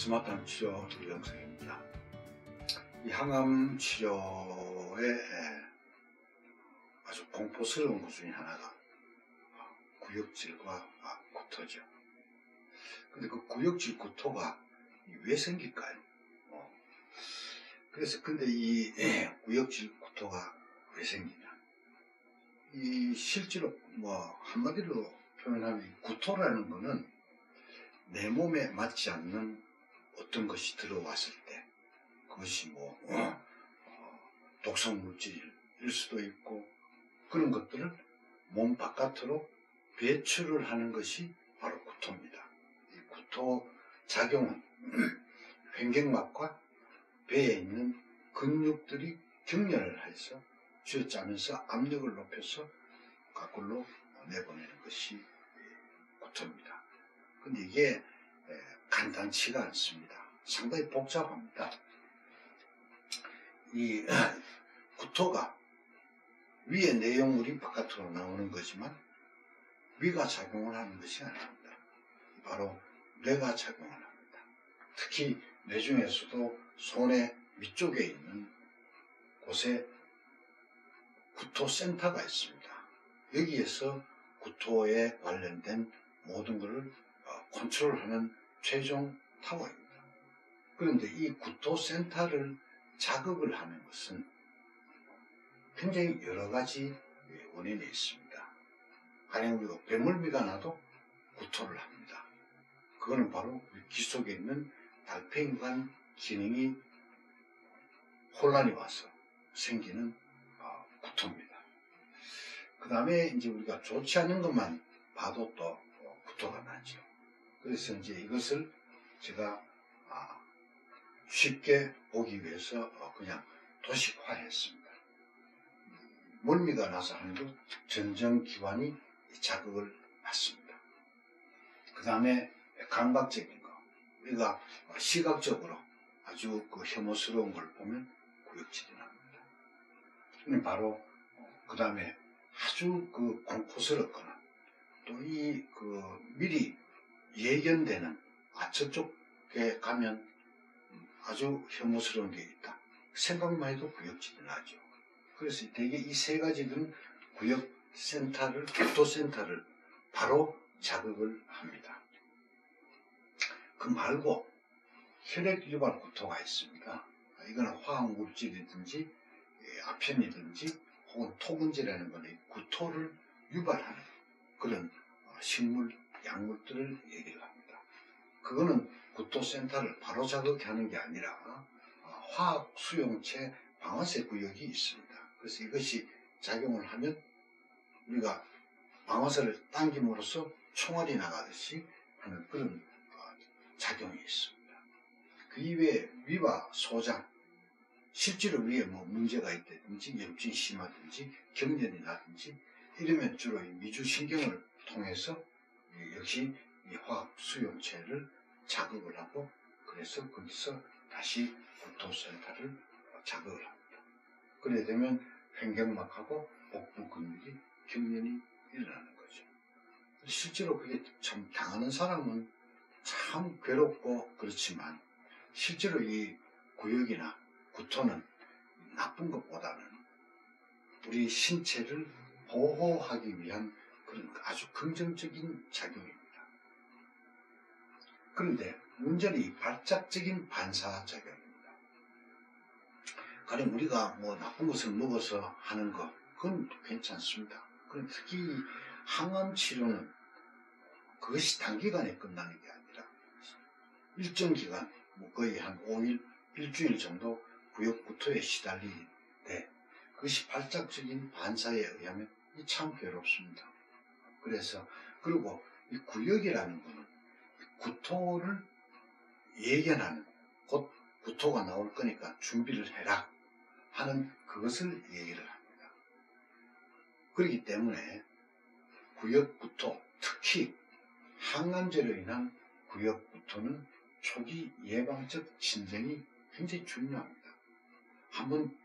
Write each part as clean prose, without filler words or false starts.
스마트함 치료 영상입니다. 이 항암 치료에 아주 공포스러운 것 중에 하나가 구역질과 구토죠. 근데 그 구역질 구토가 왜 생길까요? 그래서 근데 이 구역질 구토가 왜 생기냐? 이 실제로 한마디로 표현하면 이 구토라는 거는 내 몸에 맞지 않는 어떤 것이 들어왔을 때 그것이 독성 물질일 수도 있고 그런 것들을 몸 바깥으로 배출을 하는 것이 바로 구토입니다. 이 구토 작용은 횡격막과 배에 있는 근육들이 격렬을 해서 쥐어짜면서 압력을 높여서 거꾸로 내보내는 것이 구토입니다. 근데 이게 간단치가 않습니다. 상당히 복잡합니다. 이 구토가 위의 내용물이 바깥으로 나오는 거지만 위가 작용을 하는 것이 아닙니다. 바로 뇌가 작용을 합니다. 특히 뇌 중에서도 손의 위쪽에 있는 곳에 구토센터가 있습니다. 여기에서 구토에 관련된 모든 것을 컨트롤하는 최종 타워입니다. 그런데 이 구토센터를 자극을 하는 것은 굉장히 여러 가지 원인이 있습니다. 가령 우리가 배멀미가 나도 구토를 합니다. 그거는 바로 귀 속에 있는 달팽이관 기능이 혼란이 와서 생기는 구토입니다. 그 다음에 이제 우리가 좋지 않은 것만 봐도 또 구토가 나죠. 그래서 이제 이것을 제가 쉽게 보기 위해서 그냥 도식화했습니다. 멀미가 나서 하는 것 전정기관이 자극을 받습니다. 그 다음에 감각적인 거, 우리가 시각적으로 아주 혐오스러운 걸 보면 구역질이 납니다. 바로 그 다음에 아주 공포스럽거나 또 미리 예견되는 저쪽에 가면 아주 혐오스러운 게 있다. 생각만 해도 구역질이 나죠. 그래서 대개 이 세 가지는 구토센터를 바로 자극을 합니다. 그 말고 혈액 유발 구토가 있습니다. 이거는 화학물질이든지 아편이든지 혹은 토근질이라는 거는 구토를 유발하는 그런 식물, 약물들을 얘기를 합니다. 그거는 구토센터를 바로 자극하는 게 아니라 화학 수용체 방아쇠 구역이 있습니다. 그래서 이것이 작용을 하면 우리가 방아쇠를 당김으로써 총알이 나가듯이 하는 그런 작용이 있습니다. 그 이외에 위와 소장, 실제로 위에 문제가 있다든지 염증이 심하든지 경련이 나든지 이러면 주로 이 미주신경을 통해서 역시 이 화학 수용체를 자극을 하고 그래서 거기서 다시 구토센터를 자극을 합니다. 그래 되면 횡격막하고 복부 근육이 경련이 일어나는 거죠. 실제로 그게 참 당하는 사람은 참 괴롭고 그렇지만 실제로 이 구역이나 구토는 나쁜 것보다는 우리 신체를 보호하기 위한 그런 아주 긍정적인 작용입니다. 그런데 문제는 이 발작적인 반사작용입니다. 가령 우리가 나쁜 것을 먹어서 하는 것, 그건 괜찮습니다. 그런데 특히 항암 치료는 그것이 단기간에 끝나는 게 아니라 일정 기간, 거의 한 5일, 일주일 정도 구역구토에 시달리는데 그것이 발작적인 반사에 의하면 참 괴롭습니다. 그리고 이 구역이라는 것은 구토를 예견하는, 곧 구토가 나올 거니까 준비를 해라 하는 그것을 얘기를 합니다. 그렇기 때문에 구역구토, 특히 항암제로 인한 구역구토는 초기 예방적 진정이 굉장히 중요합니다. 한번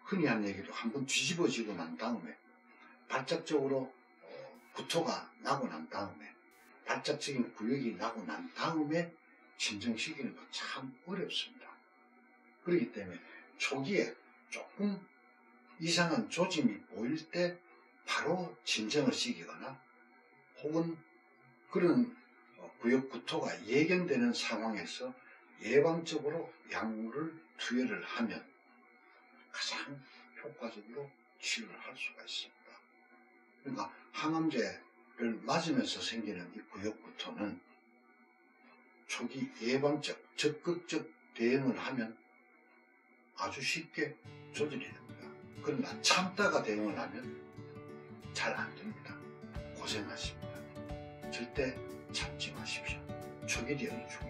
흔히 하는 얘기로 한번 뒤집어지고 난 다음에 발작적으로 구토가 나고 난 다음에 발작적인 구역이 나고 난 다음에 진정시키는 건 참 어렵습니다. 그렇기 때문에 초기에 조금 이상한 조짐이 보일 때 바로 진정을 시키거나 혹은 그런 구역구토가 예견되는 상황에서 예방적으로 약물을 투여를 하면 가장 효과적으로 치료를 할 수가 있습니다. 그러니까 항암제를 맞으면서 생기는 이 구역구토는 초기 예방적, 적극적 대응을 하면 아주 쉽게 조절이 됩니다. 그러나 참다가 대응을 하면 잘 안 됩니다. 고생하십니다. 절대 참지 마십시오. 초기 대응이 중요합니다.